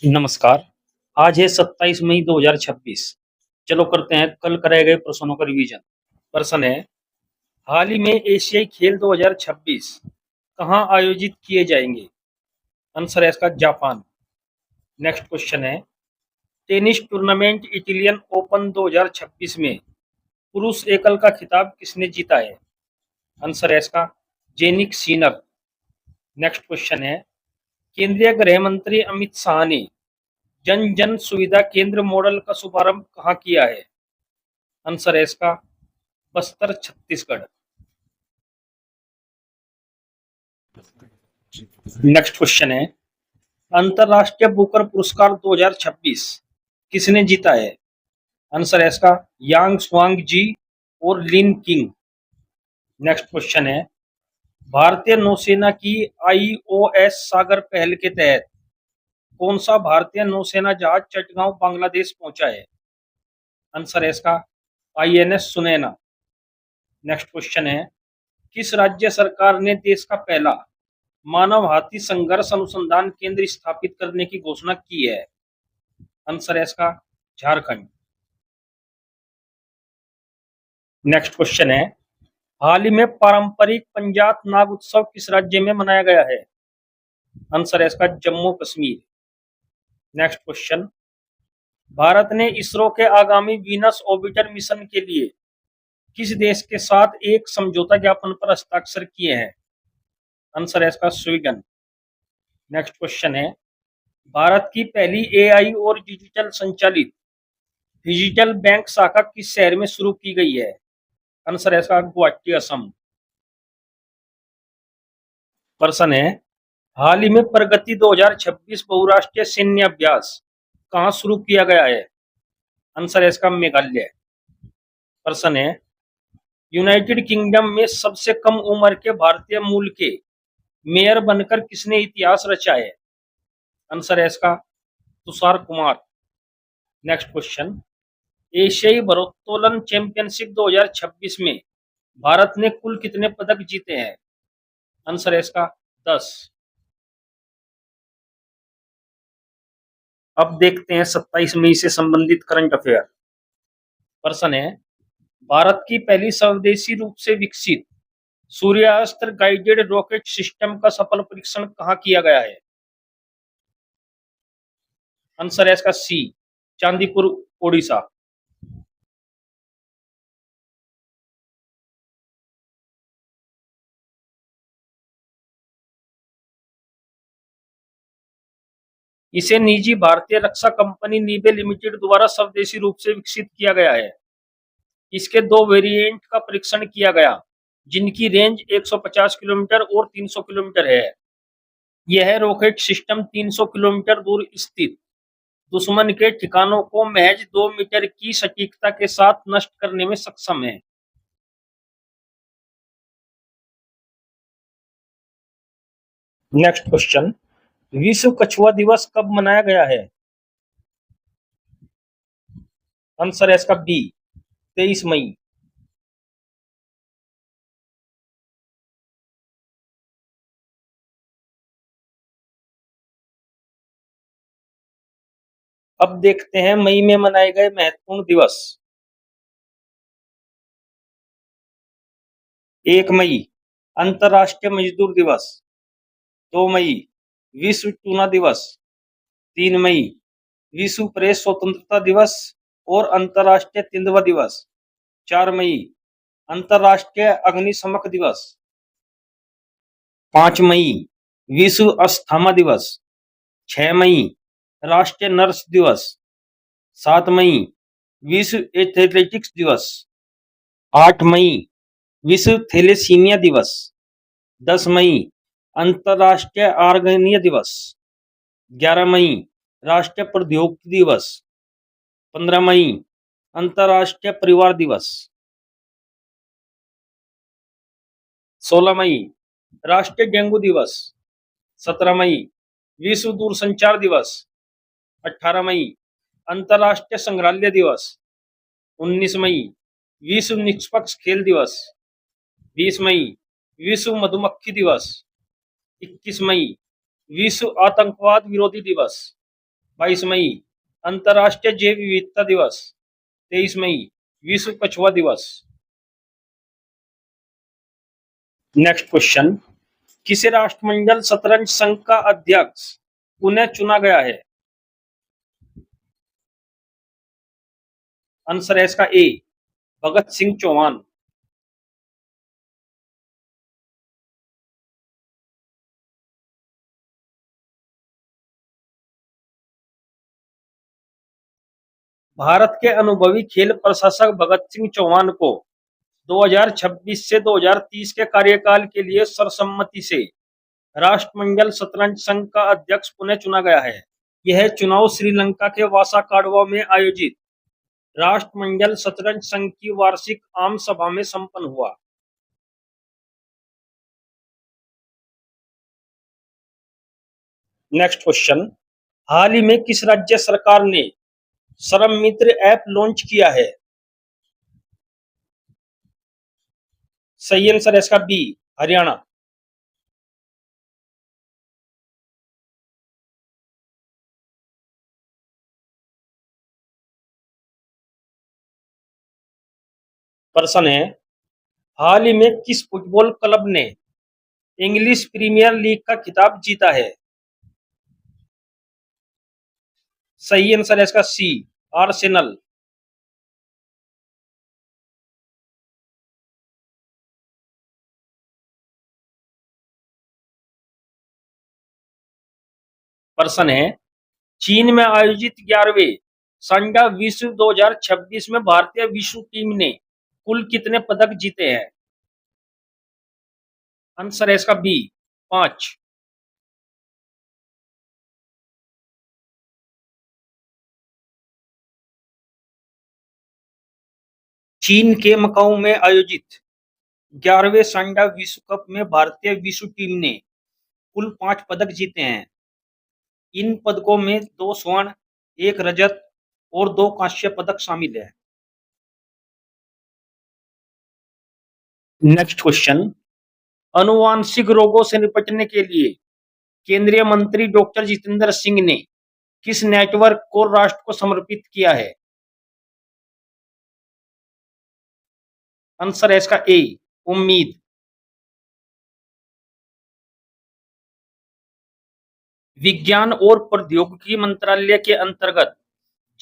नमस्कार। आज है 27 मई 2026। चलो करते हैं कल कराए गए प्रश्नों का रिवीजन। प्रश्न है, हाल ही में एशियाई खेल 2026 कहाँ आयोजित किए जाएंगे? आंसर है इसका जापान। नेक्स्ट क्वेश्चन है, टेनिस टूर्नामेंट इटालियन ओपन 2026 में पुरुष एकल का खिताब किसने जीता है? आंसर है इसका जेनिक सीनर। नेक्स्ट क्वेश्चन है, केंद्रीय गृह मंत्री अमित शाह ने जन जन सुविधा केंद्र मॉडल का शुभारंभ कहाँ किया है? आंसर है इसका बस्तर, छत्तीसगढ़। नेक्स्ट क्वेश्चन है, अंतरराष्ट्रीय बुकर पुरस्कार 2026 किसने जीता है? आंसर है इसका यांग स्वांग जी और लिन किंग। नेक्स्ट क्वेश्चन है, भारतीय नौसेना की आईओएस सागर पहल के तहत कौन सा भारतीय नौसेना जहाज चटगांव बांग्लादेश पहुंचा है? आंसर है इसका आईएनएस सुनैना। नेक्स्ट क्वेश्चन है, किस राज्य सरकार ने देश का पहला मानव हाथी संघर्ष अनुसंधान केंद्र स्थापित करने की घोषणा की है? आंसर है इसका झारखंड। नेक्स्ट क्वेश्चन है, हाल ही में पारंपरिक पंजाब नाग उत्सव किस राज्य में मनाया गया है? आंसर है इसका जम्मू कश्मीर। नेक्स्ट क्वेश्चन, भारत ने इसरो के आगामी वीनस ऑर्बिटर मिशन के लिए किस देश के साथ एक समझौता ज्ञापन पर हस्ताक्षर किए हैं? आंसर है इसका स्वीडन। नेक्स्ट क्वेश्चन है, भारत की पहली एआई और डिजिटल संचालित डिजिटल बैंक शाखा किस शहर में शुरू की गई है? आंसर है इसका गुवाहाटी, असम। प्रश्न है, हाल ही में प्रगति 2026 बहुराष्ट्रीय सैन्य अभ्यास कहाँ शुरू किया गया है? आंसर है इसका मेघालय। प्रश्न है, यूनाइटेड किंगडम में सबसे कम उम्र के भारतीय मूल के मेयर बनकर किसने इतिहास रचा है? आंसर है इसका तुषार कुमार। नेक्स्ट क्वेश्चन, एशियाई भारोत्तोलन चैंपियनशिप 2026 में भारत ने कुल कितने पदक जीते हैं? आंसर है इसका 10। अब देखते हैं 27 मई से संबंधित करंट अफेयर। प्रश्न है, भारत की पहली स्वदेशी रूप से विकसित सूर्यास्त्र गाइडेड रॉकेट सिस्टम का सफल परीक्षण कहाँ किया गया है? आंसर है इसका सी, चांदीपुर, ओडिशा। इसे निजी भारतीय रक्षा कंपनी नीबे लिमिटेड द्वारा स्वदेशी रूप से विकसित किया गया है। इसके दो वेरिएंट का परीक्षण किया गया, जिनकी रेंज 150 किलोमीटर और 300 किलोमीटर है। यह रॉकेट सिस्टम 300 किलोमीटर दूर स्थित दुश्मन के ठिकानों को महज 2 मीटर की सटीकता के साथ नष्ट करने में सक्षम है। नेक्स्ट क्वेश्चन, विश्व कछुआ दिवस कब मनाया गया है? आंसर है इसका बी, 23 मई। अब देखते हैं मई में मनाए गए महत्वपूर्ण दिवस। 1 मई अंतर्राष्ट्रीय मजदूर दिवस, 2 मई विश्व टूना दिवस, 3 मई विश्व प्रेस स्वतंत्रता दिवस और अंतर्राष्ट्रीय तेंदुआ दिवस, 4 मई अंतर्राष्ट्रीय अग्निशमक दिवस, 5 मई विश्व अस्थमा दिवस, 6 मई राष्ट्रीय नर्स दिवस, 7 मई विश्व एथलेटिक्स दिवस, 8 मई विश्व थैलेसीमिया दिवस, 10 मई अंतर्राष्ट्रीय आर्गेनिया दिवस, 11 मई राष्ट्रीय प्रौद्योगिकी दिवस, 15 मई अंतर्राष्ट्रीय परिवार दिवस, 16 मई राष्ट्रीय डेंगू दिवस, 17 मई विश्व दूरसंचार दिवस, 18 मई अंतर्राष्ट्रीय संग्रहालय दिवस, 19 मई विश्व निष्पक्ष खेल दिवस, 20 मई विश्व मधुमक्खी दिवस, 21 मई विश्व आतंकवाद विरोधी दिवस, 22 मई अंतर्राष्ट्रीय जैव विविधता दिवस। 23 मई विश्व कछुआ दिवस। नेक्स्ट क्वेश्चन, किसे राष्ट्रमंडल शतरंज संघ का अध्यक्ष पुनः चुना गया है? आंसर है इसका ए, भगत सिंह चौहान। भारत के अनुभवी खेल प्रशासक भगत सिंह चौहान को 2026 से 2030 के कार्यकाल के लिए सर्वसम्मति से राष्ट्रमंडल शतरंज संघ का अध्यक्ष पुनः चुना गया है। यह चुनाव श्रीलंका के वासा काडवा में आयोजित राष्ट्रमंडल शतरंज संघ की वार्षिक आम सभा में संपन्न हुआ। नेक्स्ट क्वेश्चन, हाल ही में किस राज्य सरकार ने श्रम मित्र ऐप लॉन्च किया है? सही आंसर है इसका बी, हरियाणा। प्रश्न है, हाल ही में किस फुटबॉल क्लब ने इंग्लिश प्रीमियर लीग का खिताब जीता है? सही आंसर है इसका सी, आर्सेनल। प्रश्न है, चीन में आयोजित 11वें सांडा विश्व 2026 में भारतीय विश्व टीम ने कुल कितने पदक जीते हैं? आंसर है इसका बी, 5। चीन के मकाऊ में आयोजित 11वें सांडा विश्व कप में भारतीय विश्व टीम ने कुल 5 पदक जीते हैं। इन पदकों में 2 स्वर्ण, 1 रजत और 2 कांस्य पदक शामिल है। नेक्स्ट क्वेश्चन, अनुवांशिक रोगों से निपटने के लिए केंद्रीय मंत्री डॉक्टर जितेंद्र सिंह ने किस नेटवर्क को राष्ट्र को समर्पित किया है? आंसर है इसका ए, उम्मीद। विज्ञान और प्रौद्योगिकी मंत्रालय के अंतर्गत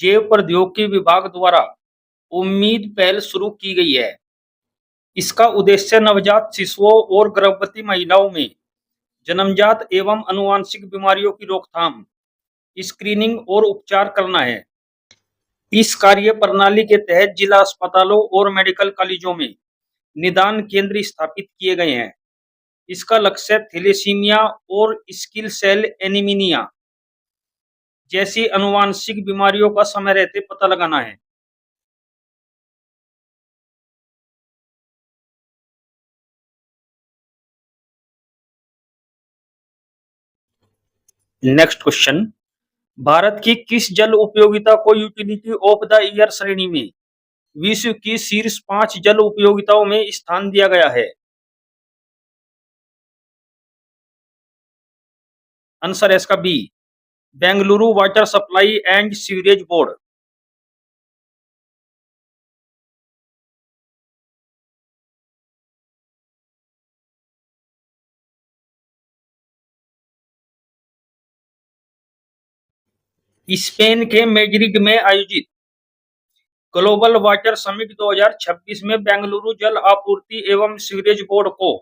जैव प्रौद्योगिकी विभाग द्वारा उम्मीद पहल शुरू की गई है। इसका उद्देश्य नवजात शिशुओं और गर्भवती महिलाओं में जन्मजात एवं आनुवंशिक बीमारियों की रोकथाम, स्क्रीनिंग और उपचार करना है। इस कार्य प्रणाली के तहत जिला अस्पतालों और मेडिकल कॉलेजों में निदान केंद्र स्थापित किए गए हैं। इसका लक्ष्य थैलेसीमिया और सिकल सेल एनीमिया जैसी आनुवंशिक बीमारियों का समय रहते पता लगाना है। नेक्स्ट क्वेश्चन, भारत की किस जल उपयोगिता को यूटिलिटी ऑफ द ईयर श्रेणी में विश्व की शीर्ष 5 जल उपयोगिताओं में स्थान दिया गया है? आंसर है इसका B, Bengaluru water supply and sewerage board. Spain के मैड्रिड में आयोजित ग्लोबल वाटर समिट 2026 में बेंगलुरु जल आपूर्ति एवं सीवरेज बोर्ड को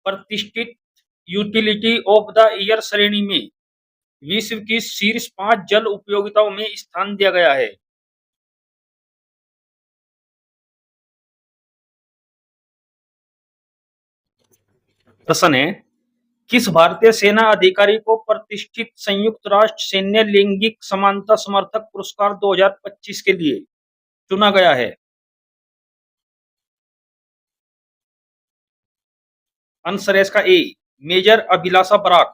प्रतिष्ठित यूटिलिटी ऑफ द ईयर श्रेणी में विश्व की शीर्ष 5 जल उपयोगिताओं में स्थान दिया गया है। प्रश्न है, किस भारतीय सेना अधिकारी को प्रतिष्ठित संयुक्त राष्ट्र सैन्य लैंगिक समानता समर्थक पुरस्कार 2025 के लिए चुना गया है? आंसर है इसका ए, मेजर अभिलाषा बराक।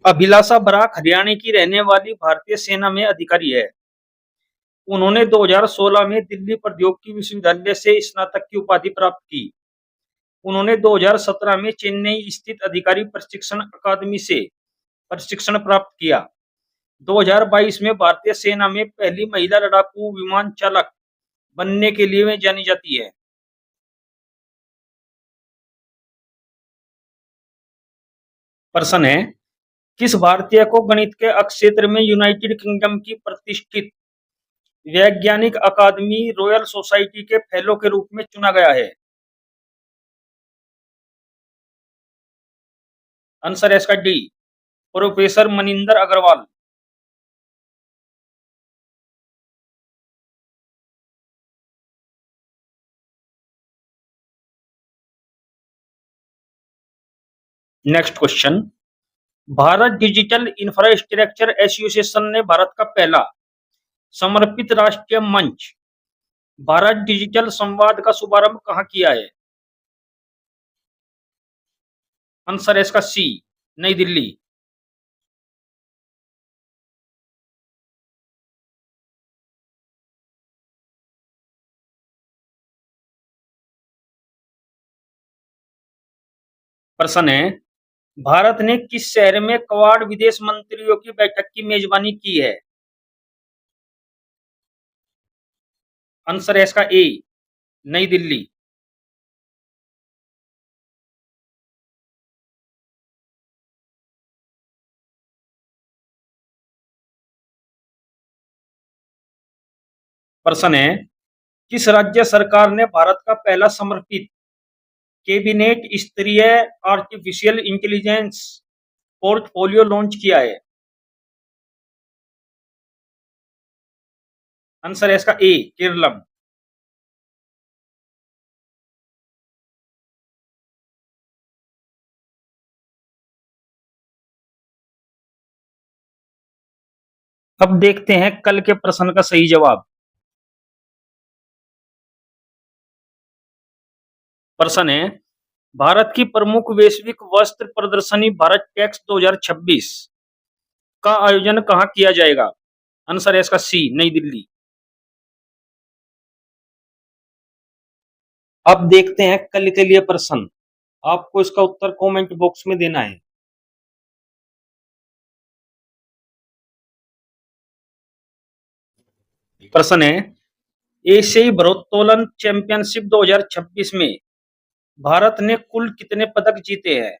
अभिलाषा बराक हरियाणा की रहने वाली भारतीय सेना में अधिकारी है। उन्होंने 2016 में दिल्ली प्रौद्योगिकी विश्वविद्यालय से स्नातक की उपाधि प्राप्त की। उन्होंने 2017 में चेन्नई स्थित अधिकारी प्रशिक्षण अकादमी से प्रशिक्षण प्राप्त किया। 2022 में भारतीय सेना में पहली महिला लड़ाकू विमान चालक बनने के लिए वे जानी जाती है। प्रश्न है, किस भारतीय को गणित के क्षेत्र में यूनाइटेड किंगडम की प्रतिष्ठित वैज्ञानिक अकादमी रॉयल सोसाइटी के फेलो के रूप में चुना गया है? आंसर है इसका D, professor Maninder Agrawal. Next question, Bharat digital infrastructure association ने भारत का पहला समर्पित राष्ट्रीय मंच भारत डिजिटल संवाद का शुभारंभ कहाँ किया है? आंसर है इसका सी, नई दिल्ली। प्रश्न है, भारत ने किस शहर में क्वाड विदेश मंत्रियों की बैठक की मेजबानी की है? आंसर है इसका ए, नई दिल्ली। प्रश्न है, किस राज्य सरकार ने भारत का पहला समर्पित कैबिनेट स्तरीय आर्टिफिशियल इंटेलिजेंस पोर्टफोलियो लॉन्च किया है? आंसर है इसका ए, केरलम। अब देखते हैं कल के प्रश्न का सही जवाब। प्रश्न है, भारत की प्रमुख वैश्विक वस्त्र प्रदर्शनी भारत टेक्स 2026 का आयोजन कहाँ किया जाएगा? आंसर है इसका सी, नई दिल्ली। अब देखते हैं कल के लिए प्रश्न। आपको इसका उत्तर कमेंट बॉक्स में देना है। प्रश्न है, एशियाई भारोत्तोलन चैंपियनशिप 2026 में भारत ने कुल कितने पदक जीते हैं?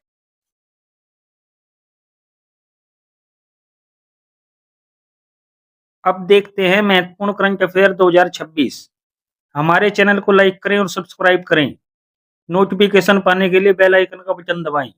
अब देखते हैं महत्वपूर्ण करंट अफेयर 2026। हमारे चैनल को लाइक करें और सब्सक्राइब करें। नोटिफिकेशन पाने के लिए बेल आइकन का बटन दबाएं।